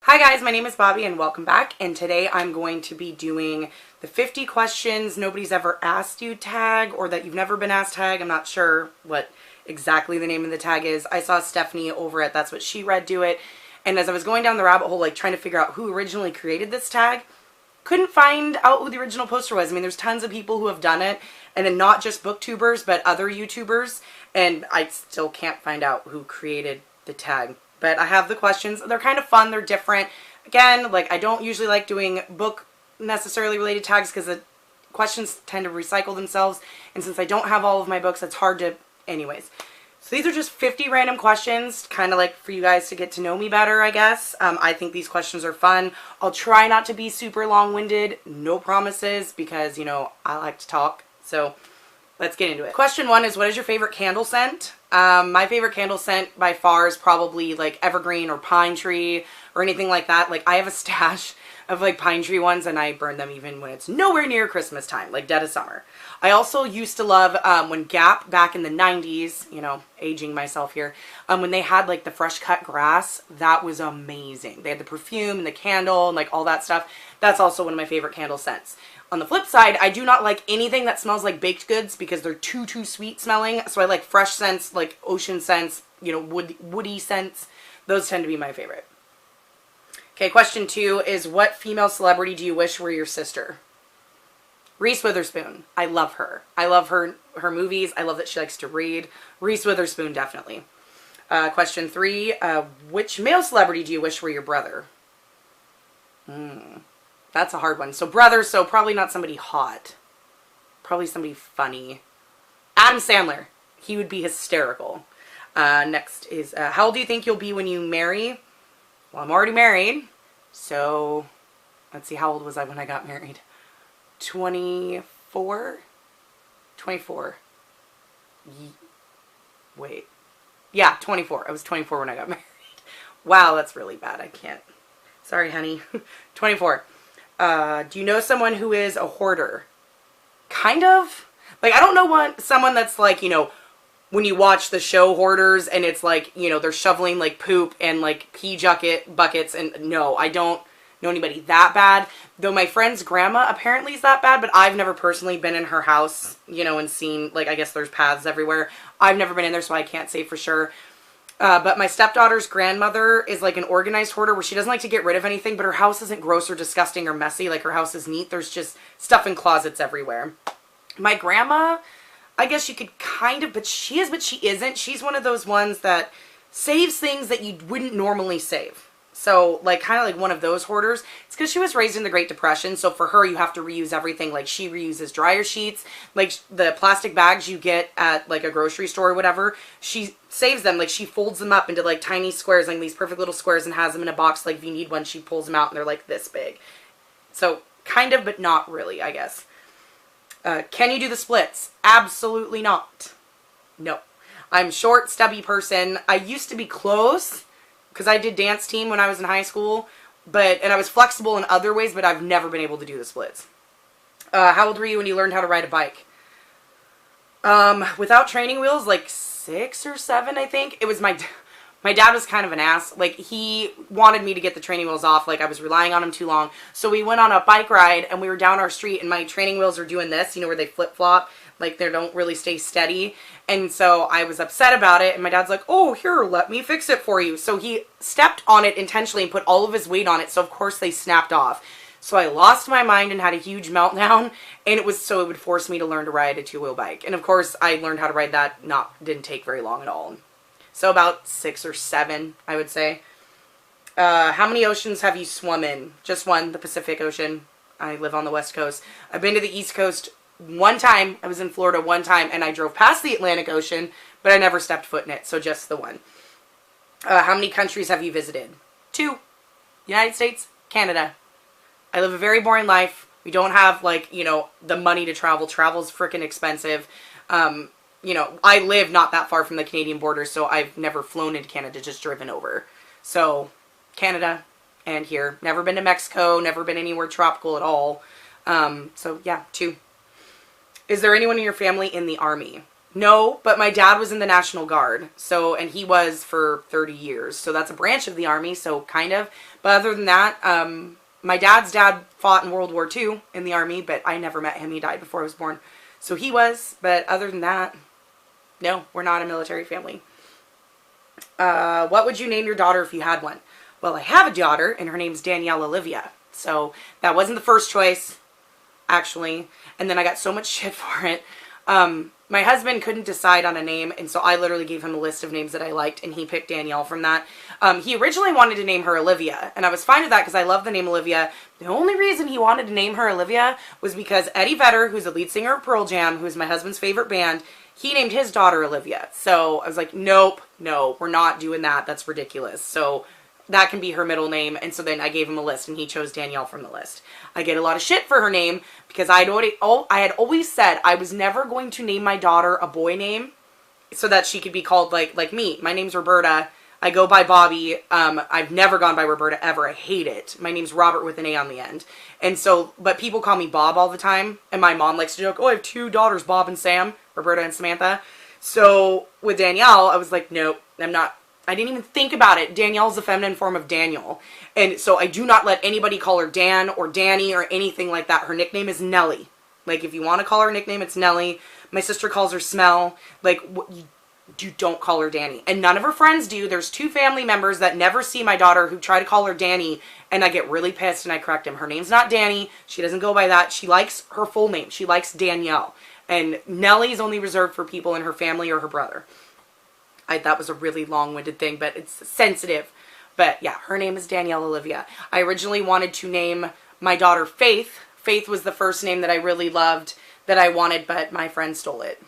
Hi guys, my name is Bobby and welcome back, and today I'm going to be doing the 50 questions nobody's ever asked you tag, or that you've never been asked tag. I'm not sure what exactly the name of the tag is. I saw Stephanie over at That's What She Read do it, and as I was going down the rabbit hole, like trying to figure out who originally created this tag, couldn't find out who the original poster was. I mean, there's tons of people who have done it, and then not just booktubers, but other YouTubers, and I still can't find out who created the tag. But I have the questions. They're kind of fun. They're different. Again, like, I don't usually like doing book necessarily related tags because the questions tend to recycle themselves. And since I don't have all of my books, it's hard to... Anyways. So these are just 50 random questions, kind of like for you guys to get to know me better, I guess. I think these questions are fun. I'll try not to be super long-winded. No promises because, you know, I like to talk. So let's get into it. Question 1 is, what is your favorite candle scent? My favorite candle scent by far is probably like evergreen or pine tree or anything like that. Like, I have a stash of like pine tree ones and I burn them even when it's nowhere near Christmas time, like dead of summer. I also used to love when Gap back in the 90s, you know, aging myself here, when they had like the fresh cut grass. That was amazing. They had the perfume and the candle and like all that stuff. That's also one of my favorite candle scents. On the flip side, I do not like anything that smells like baked goods because they're too sweet smelling. So I like fresh scents, like ocean scents, you know, woody scents. Those tend to be my favorite. Okay, question 2 is, what female celebrity do you wish were your sister? Reese Witherspoon. I love her. I love her movies. I love that she likes to read. Reese Witherspoon, definitely. Question 3, which male celebrity do you wish were your brother? That's a hard one. So brothers, so probably not somebody hot. Probably somebody funny. Adam Sandler. He would be hysterical. Next is, how old do you think you'll be when you marry? Well, I'm already married. So, let's see, how old was I when I got married? 24? 24. Wait. Yeah, 24. I was 24 when I got married. Wow, that's really bad. I can't. Sorry, honey. 24. Do you know someone who is a hoarder? Kind of. Like, I don't know someone that's like, you know, when you watch the show Hoarders and it's like, you know, they're shoveling like poop and like pee buckets, and no, I don't know anybody that bad. Though my friend's grandma apparently is that bad, but I've never personally been in her house, you know, and seen, like, I guess there's paths everywhere. I've never been in there, so I can't say for sure. But my stepdaughter's grandmother is like an organized hoarder where she doesn't like to get rid of anything, but her house isn't gross or disgusting or messy. Like, her house is neat. There's just stuff in closets everywhere. My grandma, I guess you could kind of, but she is, but she isn't. She's one of those ones that saves things that you wouldn't normally save. So, like, kind of like one of those hoarders. It's because she was raised in the Great Depression, so for her, you have to reuse everything. Like, she reuses dryer sheets, like the plastic bags you get at, like, a grocery store or whatever. She saves them. Like, she folds them up into, like, tiny squares, like these perfect little squares, and has them in a box. Like, if you need one, she pulls them out, and they're, like, this big. So, kind of, but not really, I guess. Can you do the splits? Absolutely not. No. I'm short, stubby person. I used to be close, because I did dance team when I was in high school, and I was flexible in other ways, but I've never been able to do the splits. How old were you when you learned how to ride a bike? Without training wheels, like 6 or 7, I think. It was my dad was kind of an ass. Like, he wanted me to get the training wheels off. Like, I was relying on him too long. So we went on a bike ride, and we were down our street, and my training wheels are doing this, you know, where they flip-flop. Like, they don't really stay steady. And so I was upset about it, and my dad's like, oh, here, let me fix it for you. So he stepped on it intentionally and put all of his weight on it, so of course they snapped off. So I lost my mind and had a huge meltdown, and it would force me to learn to ride a 2-wheel bike. And of course, I learned how to ride that, didn't take very long at all. So about 6 or 7, I would say. How many oceans have you swum in? Just one, the Pacific Ocean. I live on the West Coast. I've been to the East Coast one time. I was in Florida one time, and I drove past the Atlantic Ocean, but I never stepped foot in it, so just the one. How many countries have you visited? 2. United States, Canada. I live a very boring life. We don't have, like, you know, the money to travel. Travel's freaking expensive. You know, I live not that far from the Canadian border, so I've never flown into Canada, just driven over. So, Canada and here. Never been to Mexico, never been anywhere tropical at all. So, yeah, 2. Is there anyone in your family in the Army? No, but my dad was in the National Guard, so, and he was for 30 years, so that's a branch of the Army, so kind of. But other than that, my dad's dad fought in World War II in the Army, but I never met him. He died before I was born. So he was, but other than that, no, we're not a military family. What would you name your daughter if you had one? Well, I have a daughter, and her name's Danielle Olivia. So that wasn't the first choice, actually. And then I got so much shit for it. My husband couldn't decide on a name, and so I literally gave him a list of names that I liked, and he picked Danielle from that. He originally wanted to name her Olivia, and I was fine with that because I love the name Olivia. The only reason he wanted to name her Olivia was because Eddie Vedder, who's the lead singer of Pearl Jam, who's my husband's favorite band, he named his daughter Olivia. So I was like, nope, no, we're not doing that. That's ridiculous. So that can be her middle name. And so then I gave him a list, and he chose Danielle from the list. I get a lot of shit for her name because I had always said I was never going to name my daughter a boy name so that she could be called like me. My name's Roberta. I go by Bobby. I've never gone by Roberta ever. I hate it. My name's Robert with an A on the end. And so, but people call me Bob all the time. And my mom likes to joke, oh, I have 2 daughters, Bob and Sam, Roberta and Samantha. So with Danielle, I was like, nope, I didn't even think about it. Danielle's the feminine form of Daniel. And so I do not let anybody call her Dan or Danny or anything like that. Her nickname is Nellie. Like, if you want to call her a nickname, it's Nellie. My sister calls her Smell. Like, you don't call her Danny. And none of her friends do. There's 2 family members that never see my daughter who try to call her Danny, and I get really pissed and I correct them. Her name's not Danny. She doesn't go by that. She likes her full name. She likes Danielle. And Nellie is only reserved for people in her family or her brother. That was a really long-winded thing, but it's sensitive. But yeah, her name is Danielle Olivia. I originally wanted to name my daughter Faith. Faith was the first name that I really loved that I wanted, but my friend stole it.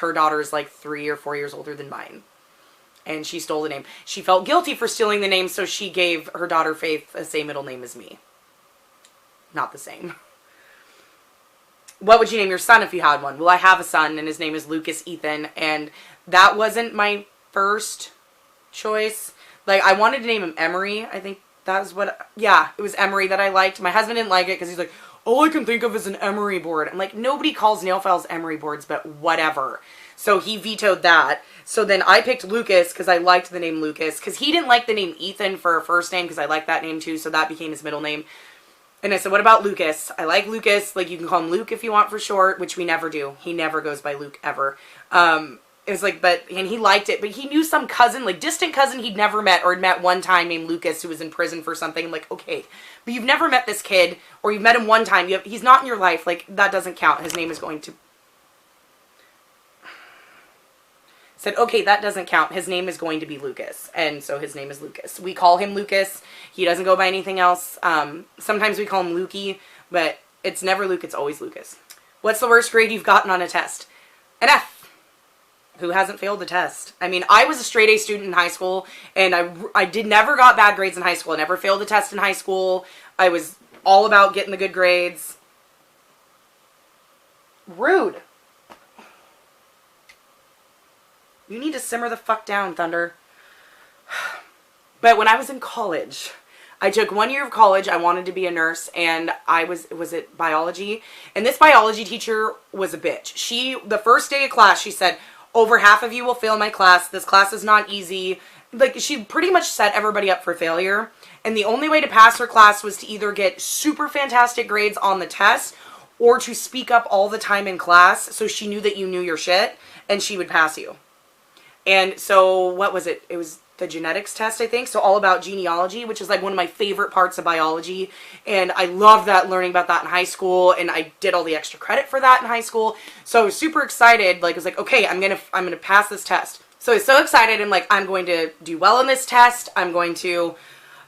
Her daughter is like 3 or 4 years older than mine. And she stole the name. She felt guilty for stealing the name, so she gave her daughter Faith the same middle name as me. Not the same. What would you name your son if you had one? Well, I have a son, and his name is Lucas Ethan, and that wasn't my first choice. Like, I wanted to name him Emery. I think that was what, yeah, it was Emery that I liked. My husband didn't like it because he's like, all I can think of is an emery board. I'm like, nobody calls nail files emery boards, but whatever. So he vetoed that. So then I picked Lucas because I liked the name Lucas, because he didn't like the name Ethan for a first name because I like that name too, so that became his middle name. And I said, what about Lucas? I like Lucas. Like, you can call him Luke if you want for short, which we never do. He never goes by Luke ever. It was like, and he liked it, but he knew some cousin, like distant cousin he'd never met or had met one time named Lucas who was in prison for something. I'm like, okay, but you've never met this kid, or you've met him one time. He's not in your life. Like, that doesn't count. His name is going to... Said, okay, that doesn't count. His name is going to be Lucas. And so his name is Lucas. We call him Lucas. He doesn't go by anything else. Sometimes we call him Lukey, but it's never Luke. It's always Lucas. What's the worst grade you've gotten on a test? An F. Who hasn't failed the test? I mean, I was a straight A student in high school, and I never got bad grades in high school. I never failed the test in high school. I was all about getting the good grades. Rude. You need to simmer the fuck down, Thunder. But when I was in college, I took 1 year of college. I wanted to be a nurse, and was it biology? And this biology teacher was a bitch. The first day of class, she said, over half of you will fail my class. This class is not easy. Like, she pretty much set everybody up for failure. And the only way to pass her class was to either get super fantastic grades on the test or to speak up all the time in class so she knew that you knew your shit and she would pass you. And so, what was it? It was the genetics test, I think. So all about genealogy, which is like one of my favorite parts of biology. And I loved that, learning about that in high school. And I did all the extra credit for that in high school. So I was super excited. Like, I was like, okay, I'm gonna pass this test. So I was so excited. I'm like, I'm going to do well on this test.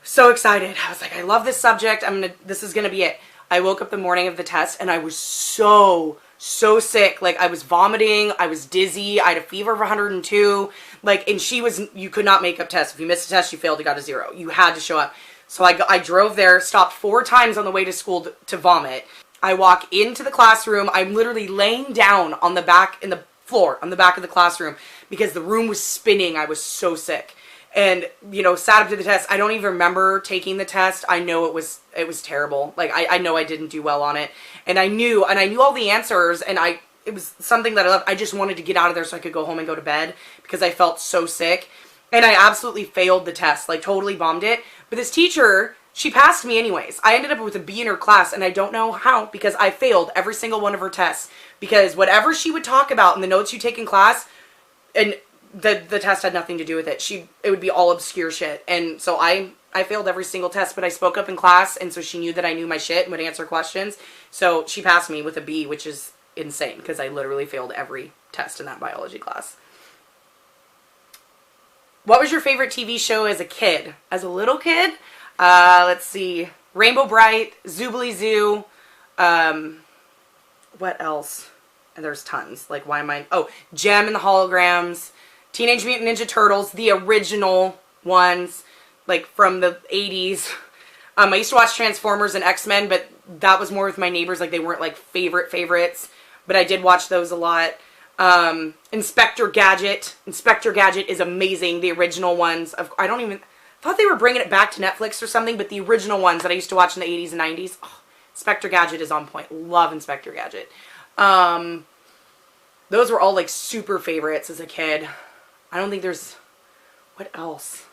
So excited. I was like, I love this subject. This is gonna be it. I woke up the morning of the test and I was so sick. Like, I was vomiting, I was dizzy, I had a fever of 102, like, and you could not make up tests. If you missed a test, you failed, you got a 0. You had to show up. So I drove there, stopped 4 times on the way to school to vomit. I walk into the classroom, I'm literally laying down on the back, in the floor, on the back of the classroom, because the room was spinning. I was so sick. And, sat up to the test. I don't even remember taking the test. I know it was terrible. Like, I know I didn't do well on it. And I knew all the answers, and it it was something that I loved. I just wanted to get out of there so I could go home and go to bed because I felt so sick. And I absolutely failed the test, like totally bombed it. But this teacher, she passed me anyways. I ended up with a B in her class, and I don't know how, because I failed every single one of her tests. Because whatever she would talk about in the notes you take in class, and the test had nothing to do with it. It would be all obscure shit. And so I failed every single test, but I spoke up in class, and so she knew that I knew my shit and would answer questions. So she passed me with a B, which is insane, because I literally failed every test in that biology class. What was your favorite TV show as a kid? As a little kid? Let's see. Rainbow Bright, Zoobly Zoo. What else? And there's tons. Like, why am I... Oh, Jem and the Holograms. Teenage Mutant Ninja Turtles. The original ones. Like, from the 80s. I used to watch Transformers and X-Men, but that was more with my neighbors. Like, they weren't, like, favorites. But I did watch those a lot. Inspector Gadget. Inspector Gadget is amazing. The original ones. I thought they were bringing it back to Netflix or something, but the original ones that I used to watch in the 80s and 90s, oh, Inspector Gadget is on point. Love Inspector Gadget. Those were all like super favorites as a kid. I don't think there's... What else?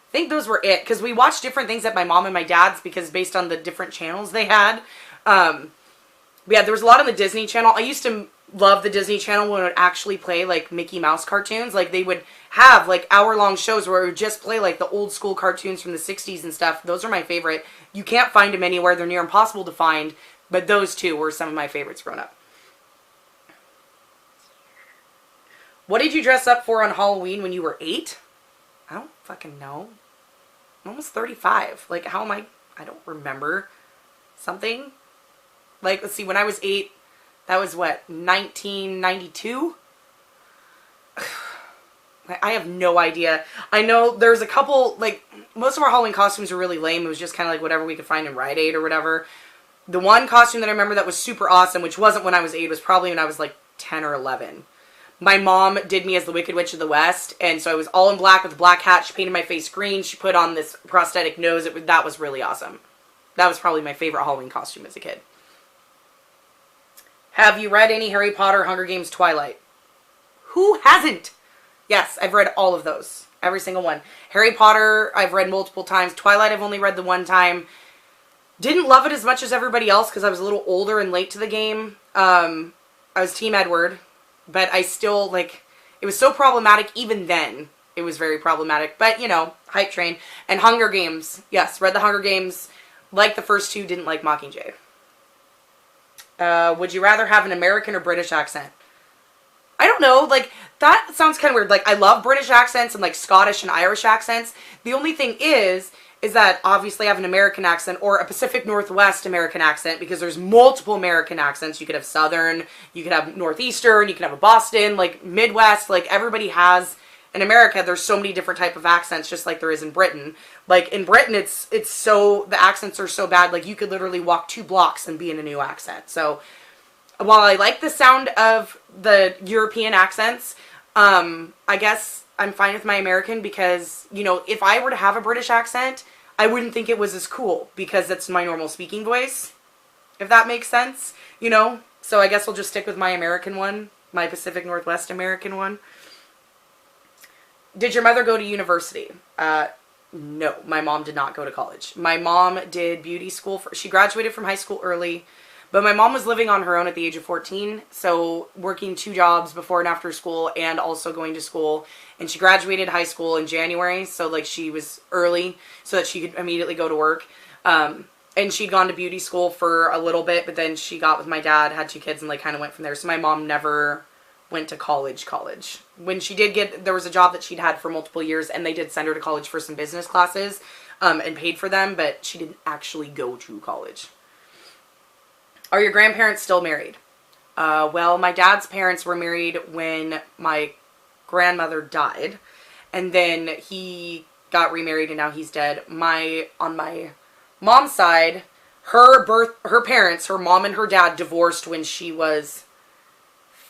I think those were it, because we watched different things at my mom and my dad's, because based on the different channels they had. Yeah, there was a lot on the Disney Channel. I used to love the Disney Channel when it would actually play like Mickey Mouse cartoons. Like they would have like hour-long shows where it would just play like the old school cartoons from the 60s and stuff. Those are my favorite. You can't find them anywhere. They're near impossible to find. But those two were some of my favorites growing up. What did you dress up for on Halloween when you were 8? I don't fucking know. I'm almost 35. Like, how am I don't remember. Something. Like, let's see, when I was 8, that was what, 1992? I have no idea. I know there's a couple, like, most of our Halloween costumes were really lame. It was just kind of like whatever we could find in Rite Aid or whatever. The one costume that I remember that was super awesome, which wasn't when I was 8, was probably when I was like 10 or 11. My mom did me as the Wicked Witch of the West, and so I was all in black with a black hat. She painted my face green. She put on this prosthetic nose. That was really awesome. That was probably my favorite Halloween costume as a kid. Have you read any Harry Potter, Hunger Games, Twilight? Who hasn't? Yes, I've read all of those. Every single one. Harry Potter, I've read multiple times. Twilight, I've only read the one time. Didn't love it as much as everybody else because I was a little older and late to the game. I was Team Edward. But I still, like, it was so problematic. Even then, it was very problematic. But, you know, hype train. And Hunger Games. Yes, read the Hunger Games. Liked the first two, didn't like Mockingjay. Would you rather have an American or British accent? I don't know, like, that sounds kind of weird. Like, I love British accents and, like, Scottish and Irish accents. The only thing is that obviously I have an American accent or a Pacific Northwest American accent, because there's multiple American accents. You could have Southern, you could have Northeastern, you could have a Boston, like, Midwest. Like, everybody has... In America, there's so many different type of accents, just like there is in Britain. Like, in Britain, it's so... The accents are so bad, like, you could literally walk 2 blocks and be in a new accent. So... While I like the sound of the European accents, I guess I'm fine with my American because, you know, if I were to have a British accent, I wouldn't think it was as cool because that's my normal speaking voice, if that makes sense, you know? So I guess I'll just stick with my American one, my Pacific Northwest American one. Did your mother go to university? No, my mom did not go to college. My mom did beauty school. She graduated from high school early. But my mom was living on her own at the age of 14, so working 2 jobs before and after school and also going to school. And she graduated high school in January, so like she was early so that she could immediately go to work. And she'd gone to beauty school for a little bit, but then she got with my dad, had 2 kids, and like kind of went from there. So my mom never went to college. When she did there was a job that she'd had for multiple years, and they did send her to college for some business classes and paid for them, but she didn't actually go to college. Are your grandparents still married? Well, my dad's parents were married when my grandmother died. And then he got remarried and now he's dead. On my mom's side, her parents, her mom and her dad divorced when she was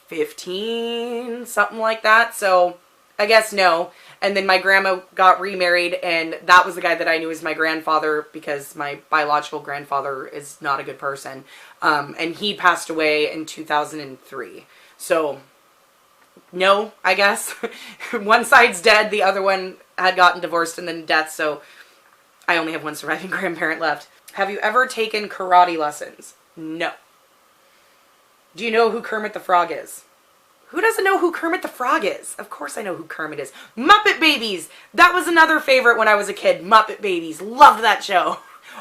15, something like that. So I guess no. And then my grandma got remarried, and that was the guy that I knew as my grandfather, because my biological grandfather is not a good person. And he passed away in 2003. So, no, I guess. One side's dead, the other one had gotten divorced and then death, so I only have one surviving grandparent left. Have you ever taken karate lessons? No. Do you know who Kermit the Frog is? Who doesn't know who Kermit the Frog is? Of course I know who Kermit is. Muppet Babies! That was another favorite when I was a kid. Muppet Babies. Loved that show.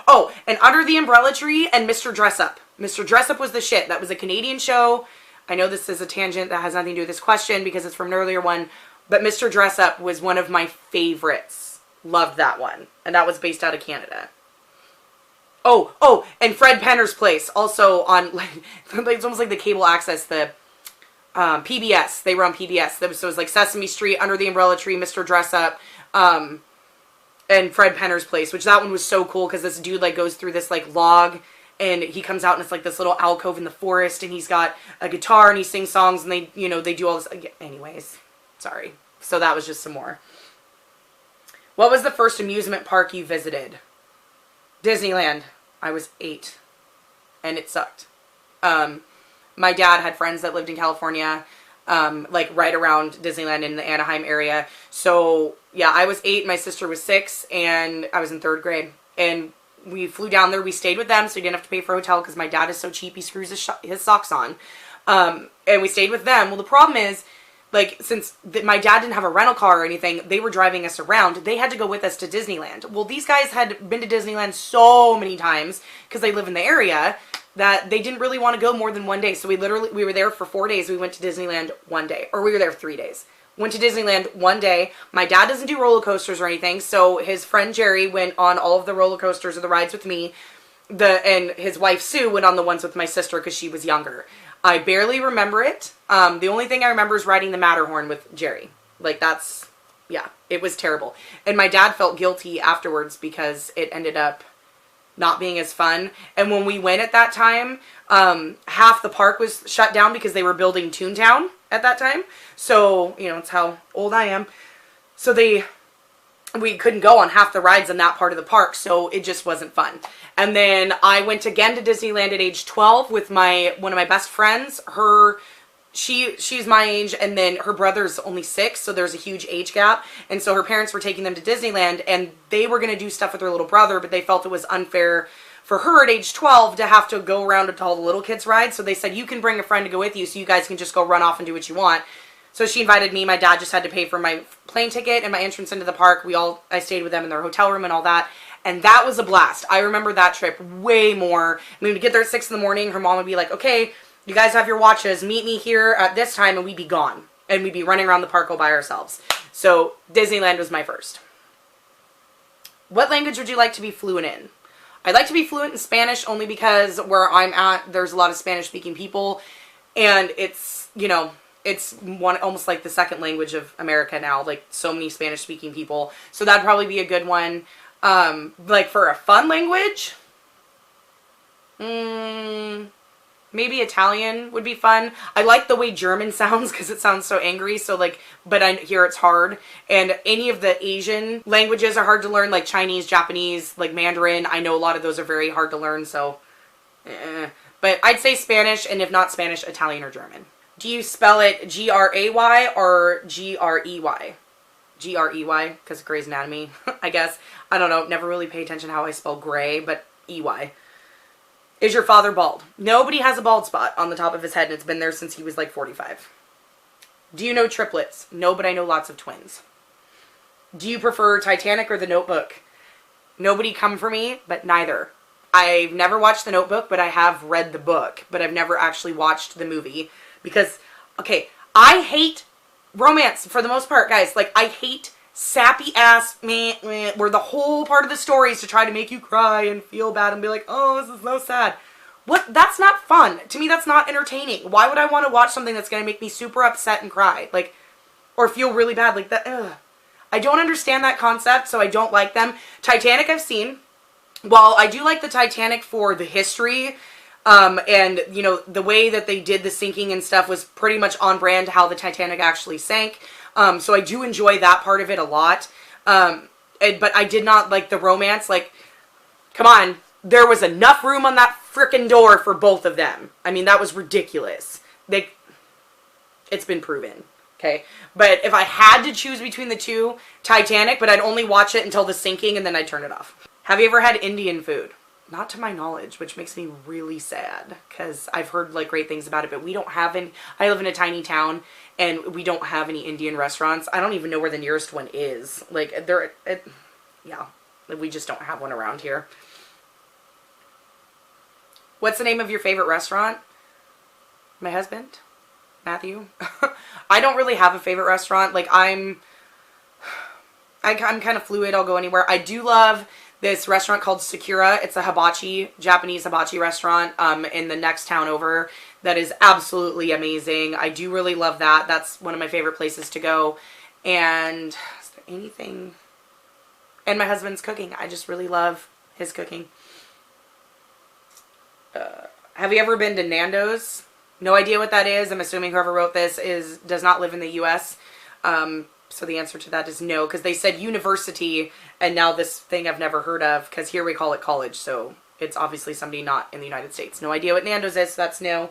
Oh, and Under the Umbrella Tree and Mr. Dressup. Mr. Dressup was the shit. That was a Canadian show. I know this is a tangent that has nothing to do with this question because it's from an earlier one, but Mr. Dressup was one of my favorites. Loved that one. And that was based out of Canada. Oh, and Fred Penner's Place, also on, like, it's almost like the cable access, the PBS. They were on PBS. So it was like Sesame Street, Under the Umbrella Tree, Mr. Dressup, and Fred Penner's Place, which that one was so cool because this dude, like, goes through this, like, log, and he comes out and it's like this little alcove in the forest, and he's got a guitar and he sings songs, and they, you know, they do all this. Anyways, sorry. So that was just some more. What was the first amusement park you visited? Disneyland. I was 8, and it sucked. My dad had friends that lived in California, like right around Disneyland in the Anaheim area. So yeah, I was 8, my sister was 6, and I was in 3rd grade. And we flew down there. We stayed with them, so we didn't have to pay for a hotel because my dad is so cheap he screws his socks on. And we stayed with them. Well, the problem is, like, since my dad didn't have a rental car or anything, they were driving us around. They had to go with us to Disneyland. Well, these guys had been to Disneyland so many times because they live in the area that they didn't really want to go more than one day. So we were there for 4 days. We went to Disneyland one day, or we were there 3 days. Went to Disneyland one day. My dad doesn't do roller coasters or anything, so his friend Jerry went on all of the roller coasters or the rides with me. And his wife Sue went on the ones with my sister because she was younger. I barely remember it. The only thing I remember is riding the Matterhorn with Jerry. Like, that's, yeah, it was terrible. And my dad felt guilty afterwards because it ended up not being as fun. And when we went at that time, half the park was shut down because they were building Toontown at that time. So, you know, it's how old I am. So we couldn't go on half the rides in that part of the park, so it just wasn't fun. And then I went again to Disneyland at age 12 with one of my best friends. She's my age, and then her brother's only 6, so there's a huge age gap. And so her parents were taking them to Disneyland, and they were going to do stuff with her little brother, but they felt it was unfair for her at age 12 to have to go around to all the little kids' rides. So they said, you can bring a friend to go with you, so you guys can just go run off and do what you want. So she invited me. My dad just had to pay for my plane ticket and my entrance into the park. I stayed with them in their hotel room and all that. And that was a blast. I remember that trip way more. I mean, we'd get there at 6 in the morning. Her mom would be like, okay, you guys have your watches. Meet me here at this time, and we'd be gone. And we'd be running around the park all by ourselves. So Disneyland was my first. What language would you like to be fluent in? I'd like to be fluent in Spanish only because where I'm at, there's a lot of Spanish-speaking people. And it's, you know, it's almost like the second language of America now, like so many Spanish-speaking people. So that'd probably be a good one. Like for a fun language, maybe Italian would be fun. I like the way German sounds because it sounds so angry. So like, but I hear it's hard. And any of the Asian languages are hard to learn, like Chinese, Japanese, like Mandarin. I know a lot of those are very hard to learn. So, but I'd say Spanish, and if not Spanish, Italian or German. Do you spell it G-R-A-Y or G-R-E-Y? G-R-E-Y, because of Grey's Anatomy, I guess. I don't know, never really pay attention how I spell gray, but E-Y. Is your father bald? Nobody has a bald spot on the top of his head, and it's been there since he was like 45. Do you know triplets? No, but I know lots of twins. Do you prefer Titanic or The Notebook? Nobody come for me, but neither. I've never watched The Notebook, but I have read the book, but I've never actually watched the movie. Because, okay, I hate romance for the most part, guys. Like, I hate sappy ass where the whole part of the story is to try to make you cry and feel bad and be like, oh, this is so sad. What? That's not fun. To me, that's not entertaining. Why would I want to watch something that's going to make me super upset and cry? Like, or feel really bad like that. Ugh. I don't understand that concept, so I don't like them. Titanic I've seen. While I do like the Titanic for the history, and, you know, the way that they did the sinking and stuff was pretty much on brand to how the Titanic actually sank. So I do enjoy that part of it a lot. But I did not like the romance. Like, come on. There was enough room on that frickin' door for both of them. I mean, that was ridiculous. It's been proven. Okay. But if I had to choose between the two, Titanic, but I'd only watch it until the sinking and then I'd turn it off. Have you ever had Indian food? Not to my knowledge, which makes me really sad because I've heard like great things about it, but we don't have any. I live in a tiny town and we don't have any Indian restaurants. I don't even know where the nearest one is. Like yeah, we just don't have one around here. What's the name of your favorite restaurant? My husband, Matthew. I don't really have a favorite restaurant. Like I'm kind of fluid. I'll go anywhere. I do love this restaurant called Sakura. It's a hibachi, Japanese hibachi restaurant in the next town over that is absolutely amazing. I do really love that. That's one of my favorite places to go. And is there anything? And my husband's cooking. I just really love his cooking. Have you ever been to Nando's? No idea what that is. I'm assuming whoever wrote this does not live in the U.S. So the answer to that is no, because they said university, and now this thing I've never heard of, because here we call it college, so it's obviously somebody not in the United States. No idea what Nando's is, so that's no.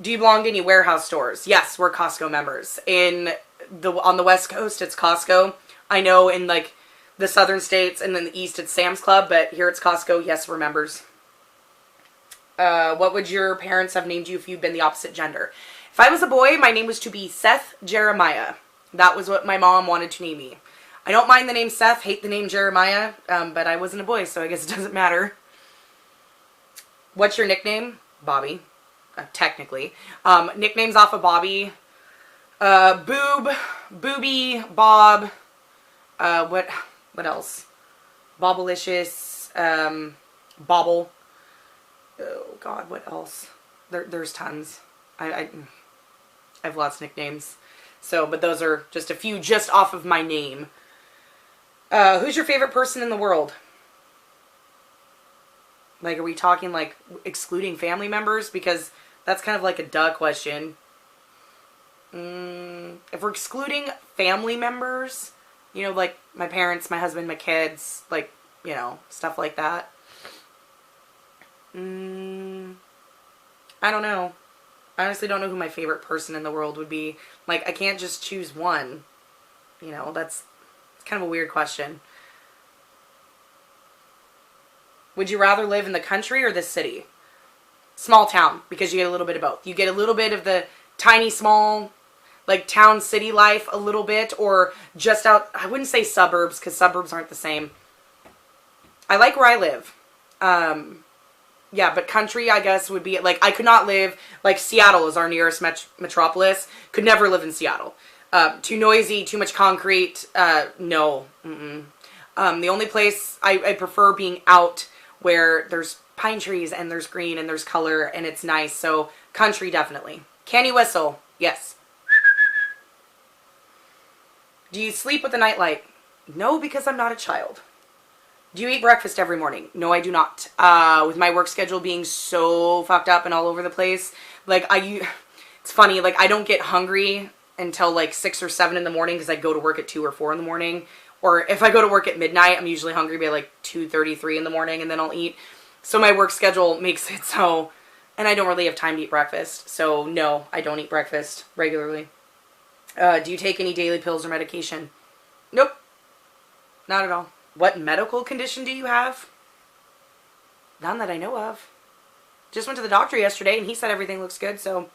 Do you belong to any warehouse stores? Yes, we're Costco members. On the West Coast, it's Costco. I know in like the southern states and then the East, it's Sam's Club, but here it's Costco. Yes, we're members. What would your parents have named you if you'd been the opposite gender? If I was a boy, my name was to be Seth Jeremiah. That was what my mom wanted to name me. I don't mind the name Seth, hate the name Jeremiah, but I wasn't a boy, so I guess it doesn't matter. What's your nickname? Bobby, technically. Nicknames off of Bobby. Boob, Booby, Bob, what else? Bobblicious, Bobble. Oh God, what else? There's tons. I have lots of nicknames. So, but those are just a few just off of my name. Who's your favorite person in the world? Like, are we talking like excluding family members? Because that's kind of like a duh question. If we're excluding family members, you know, like my parents, my husband, my kids, like, you know, stuff like that. I don't know. I honestly don't know who my favorite person in the world would be. Like, I can't just choose one. You know, it's kind of a weird question. Would you rather live in the country or the city? Small town, because you get a little bit of both. You get a little bit of the tiny, small, like, town, city life a little bit, or just out, I wouldn't say suburbs, because suburbs aren't the same. I like where I live. Yeah, but country, I guess, would be, like, I could not live, like, Seattle is our nearest metropolis. Could never live in Seattle. Too noisy, too much concrete, no. The only place I prefer being out where there's pine trees and there's green and there's color and it's nice. So, country, definitely. Can you whistle? Yes. Do you sleep with a nightlight? No, because I'm not a child. Do you eat breakfast every morning? No, I do not. With my work schedule being so fucked up and all over the place, like, it's funny, like, I don't get hungry until, like, 6 or 7 in the morning because I go to work at 2 or 4 in the morning. Or if I go to work at midnight, I'm usually hungry by, like, 2:33 in the morning, and then I'll eat. So my work schedule makes it so, and I don't really have time to eat breakfast. So, no, I don't eat breakfast regularly. Do you take any daily pills or medication? Nope. Not at all. What medical condition do you have? None that I know of. Just went to the doctor yesterday and he said everything looks good, so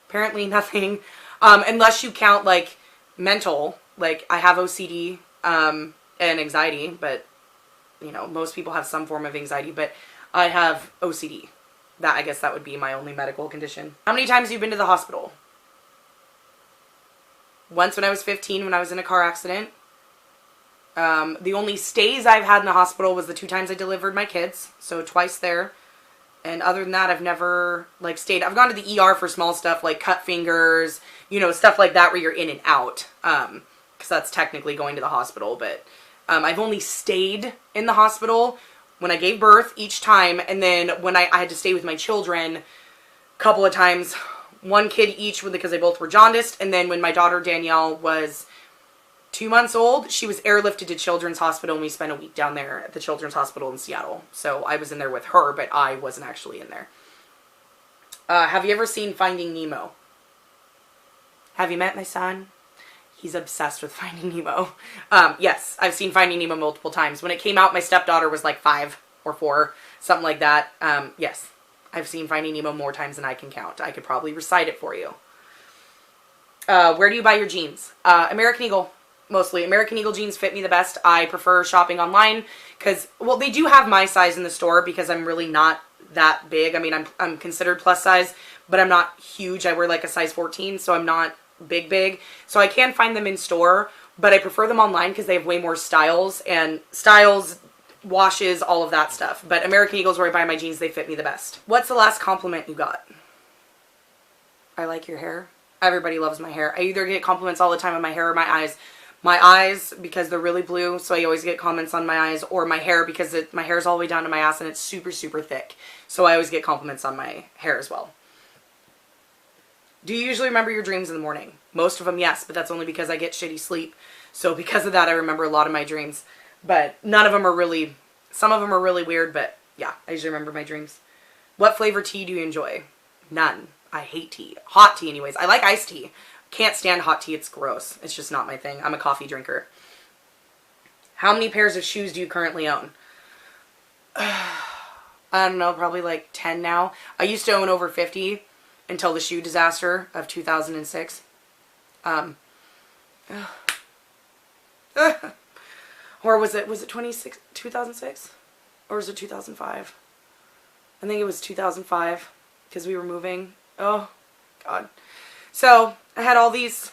apparently nothing. Unless you count, like, mental. Like, I have OCD and anxiety, but, you know, most people have some form of anxiety, but I have OCD. I guess that would be my only medical condition. How many times have you been to the hospital? Once when I was 15 when I was in a car accident. The only stays I've had in the hospital was the 2 times I delivered my kids, so twice there. And other than that, I've never, like, stayed. I've gone to the ER for small stuff, like cut fingers, you know, stuff like that where you're in and out, because that's technically going to the hospital. But I've only stayed in the hospital when I gave birth each time, and then when I had to stay with my children a couple of times one kid each because they both were jaundiced. And then when my daughter Danielle was 2 months old, she was airlifted to Children's Hospital, and we spent a week down there at the Children's Hospital in Seattle. So I was in there with her, but I wasn't actually in there. Have you ever seen Finding Nemo? Have you met my son? He's obsessed with Finding Nemo. Yes, I've seen Finding Nemo multiple times. When it came out, my stepdaughter was like 5 or 4, something like that. Yes, I've seen Finding Nemo more times than I can count. I could probably recite it for you. Where do you buy your jeans? American Eagle, mostly. American Eagle jeans fit me the best. I prefer shopping online because, well, they do have my size in the store because I'm really not that big. I mean, I'm considered plus size, but I'm not huge. I wear like a size 14, so I'm not big. So I can find them in store, but I prefer them online because they have way more styles, washes, all of that stuff. But American Eagle's where I buy my jeans. They fit me the best. What's the last compliment you got? I like your hair. Everybody loves my hair. I either get compliments all the time on my hair or my eyes. My eyes, because they're really blue, so I always get comments on my eyes, or my hair, because my hair is all the way down to my ass and it's super, super thick. So I always get compliments on my hair as well. Do you usually remember your dreams in the morning? Most of them, yes, but that's only because I get shitty sleep. So because of that, I remember a lot of my dreams. But none of them are really, some of them are really weird, but yeah, I usually remember my dreams. What flavor tea do you enjoy? None. I hate tea. Hot tea anyways. I like iced tea. Can't stand hot tea. It's gross. It's just not my thing. I'm a coffee drinker. How many pairs of shoes do you currently own? I don't know, probably like 10 now. I used to own over 50 until the shoe disaster of 2006. Or was it 2006? Or was it 2005? I think it was 2005 because we were moving. Oh, God. So I had all these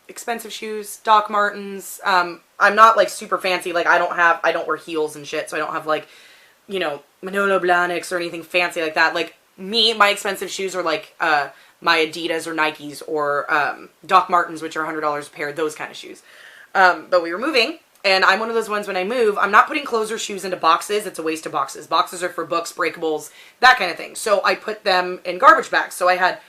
expensive shoes, Doc Martens. I'm not like super fancy. Like I don't wear heels and shit. So I don't have like, you know, Manolo Blahniks or anything fancy like that. Like my expensive shoes are like, my Adidas or Nikes or, Doc Martens, which are $100 a pair, those kind of shoes. But we were moving. And I'm one of those ones when I move, I'm not putting clothes or shoes into boxes. It's a waste of boxes. Boxes are for books, breakables, that kind of thing. So I put them in garbage bags. So I had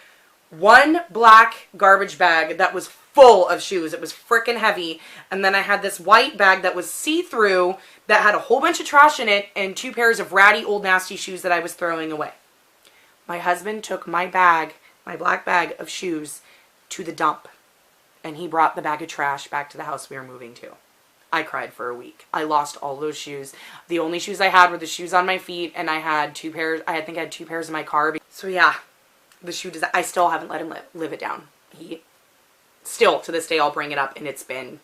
one black garbage bag that was full of shoes. It was freaking heavy. And then I had this white bag that was see-through that had a whole bunch of trash in it and 2 pairs of ratty old nasty shoes that I was throwing away. My husband took my bag, my black bag of shoes, to the dump. And he brought the bag of trash back to the house we were moving to. I cried for a week. I lost all those shoes. The only shoes I had were the shoes on my feet, and I had 2 pairs. I think I had 2 pairs in my car. So yeah, the shoe design, I still haven't let him live it down. He still, to this day, I'll bring it up, and it's been,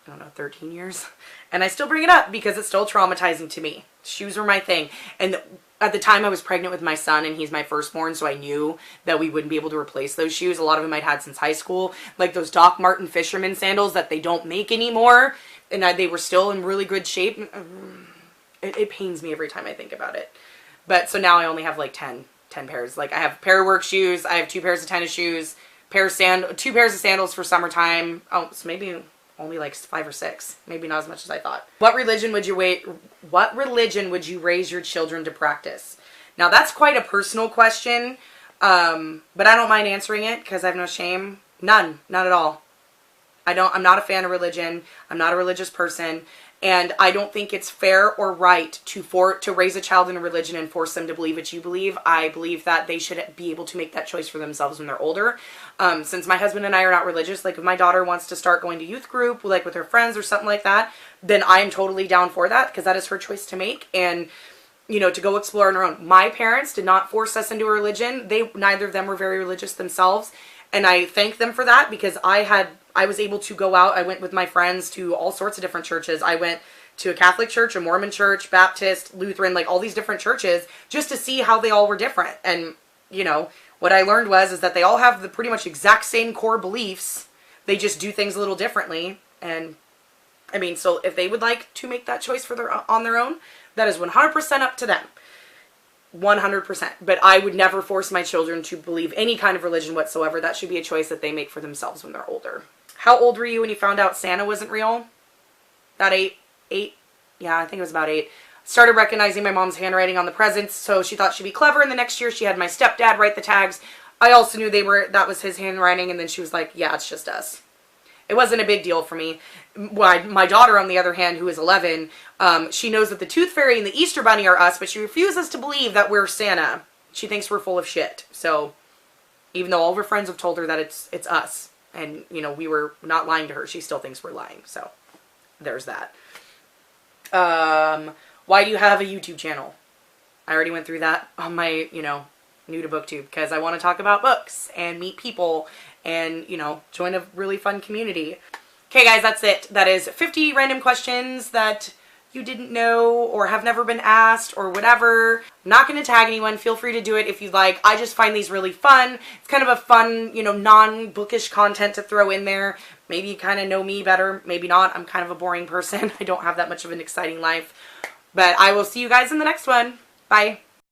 I don't know, 13 years. And I still bring it up because it's still traumatizing to me. Shoes were my thing. And at the time I was pregnant with my son and he's my firstborn, so I knew that we wouldn't be able to replace those shoes. A lot of them I'd had since high school, like those Doc Marten fisherman sandals that they don't make anymore, and they were still in really good shape. It pains me every time I think about it. But so now I only have like 10 pairs. Like I have a pair of work shoes, I have 2 pairs of tennis shoes, 2 pairs of sandals for summertime. Oh, so maybe only like 5 or 6, maybe not as much as I thought. What religion would you raise your children to practice? Now that's quite a personal question, but I don't mind answering it because I have no shame. None, not at all. I'm not a fan of religion. I'm not a religious person. And I don't think it's fair or right to raise a child in a religion and force them to believe what you believe. I believe that they should be able to make that choice for themselves when they're older. Since my husband and I are not religious, like if my daughter wants to start going to youth group, like with her friends or something like that, then I am totally down for that because that is her choice to make. And, you know, to go explore on her own. My parents did not force us into a religion. Neither of them were very religious themselves. And I thank them for that because I was able to go out. I went with my friends to all sorts of different churches. I went to a Catholic church, a Mormon church, Baptist, Lutheran, like all these different churches just to see how they all were different. And, you know, what I learned is that they all have the pretty much exact same core beliefs. They just do things a little differently. And I mean, so if they would like to make that choice on their own, that is 100% up to them. 100%. But I would never force my children to believe any kind of religion whatsoever. That should be a choice that they make for themselves when they're older. How old were you when you found out Santa wasn't real? About 8? Yeah, I think it was about 8. Started recognizing my mom's handwriting on the presents, so she thought she'd be clever, and the next year she had my stepdad write the tags. I also knew that was his handwriting, and then she was like, yeah, it's just us. It wasn't a big deal for me. My daughter, on the other hand, who is 11, she knows that the Tooth Fairy and the Easter Bunny are us, but she refuses to believe that we're Santa. She thinks we're full of shit. So, even though all of her friends have told her that it's us, and, you know, we were not lying to her, she still thinks we're lying. So, there's that. Why do you have a YouTube channel? I already went through that on my, you know, new to booktube, because I want to talk about books and meet people and, you know, join a really fun community. Okay, guys, that's it. That is 50 random questions that you didn't know or have never been asked or whatever. I'm not going to tag anyone. Feel free to do it if you'd like. I just find these really fun. It's kind of a fun, you know, non-bookish content to throw in there. Maybe you kind of know me better. Maybe not. I'm kind of a boring person. I don't have that much of an exciting life. But I will see you guys in the next one. Bye.